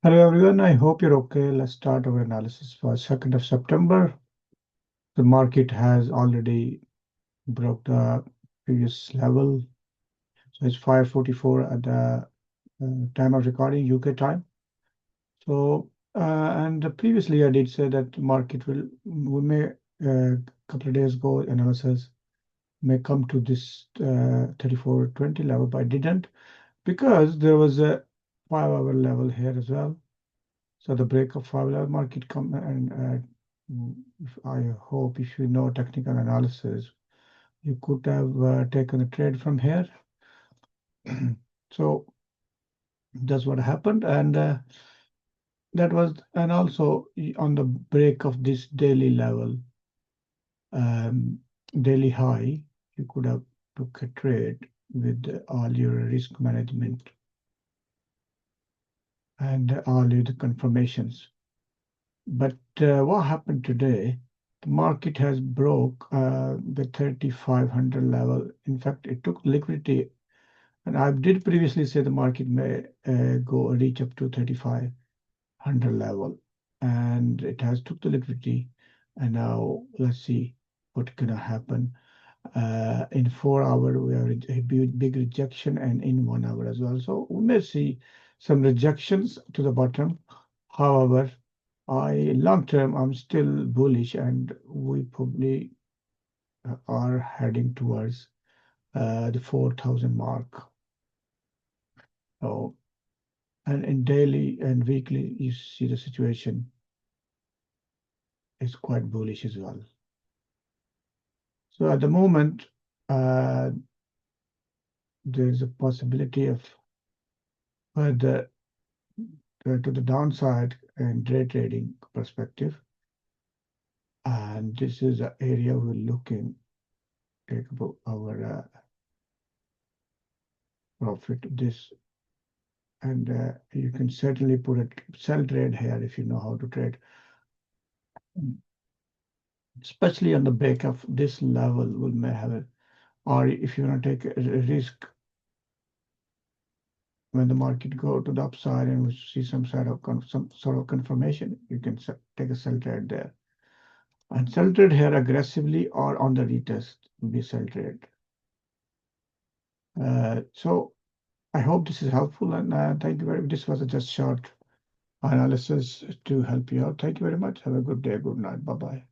Hello everyone, I hope you're okay. Let's start our analysis for 2nd of September. The market has already broke the previous level. So it's 5:44 at the time of recording, UK time. So, and previously I did say that the market we may, a couple of days ago, analysis may come to this 3420 level, but I didn't because there was a 5-hour level here as well. So the break of 5-hour market come and I hope if you know technical analysis, you could have taken a trade from here. So that's what happened, and that was, and also on the break of this daily level, daily high, you could have took a trade with all your risk management and all your confirmations. But what happened today? The market has broke the 3,500 level. In fact, it took liquidity, and I did previously say the market may go reach up to 3,500 level, and it has took the liquidity. And now let's see what's gonna happen. In 4 hour, we have a big rejection, and in 1 hour as well. So we may see some rejections to the bottom. However, long term, I'm still bullish, and we probably are heading towards the 4,000 mark. So, and in daily and weekly, you see the situation is quite bullish as well. So at the moment, there's a possibility of further to the downside in day trading perspective. And this is an area we're looking take about our profit. This and you can certainly put a sell trade here if you know how to trade, especially on the break of this level. We may have it, or if you want to take a risk when the market go to the upside and we see some sort of confirmation, you can take a sell trade there. And sell trade here aggressively or on the retest will be sell trade. So I hope this is helpful, and thank you very much. This was a just short analysis to help you out. Thank you very much. Have a good day. Good night. Bye-bye.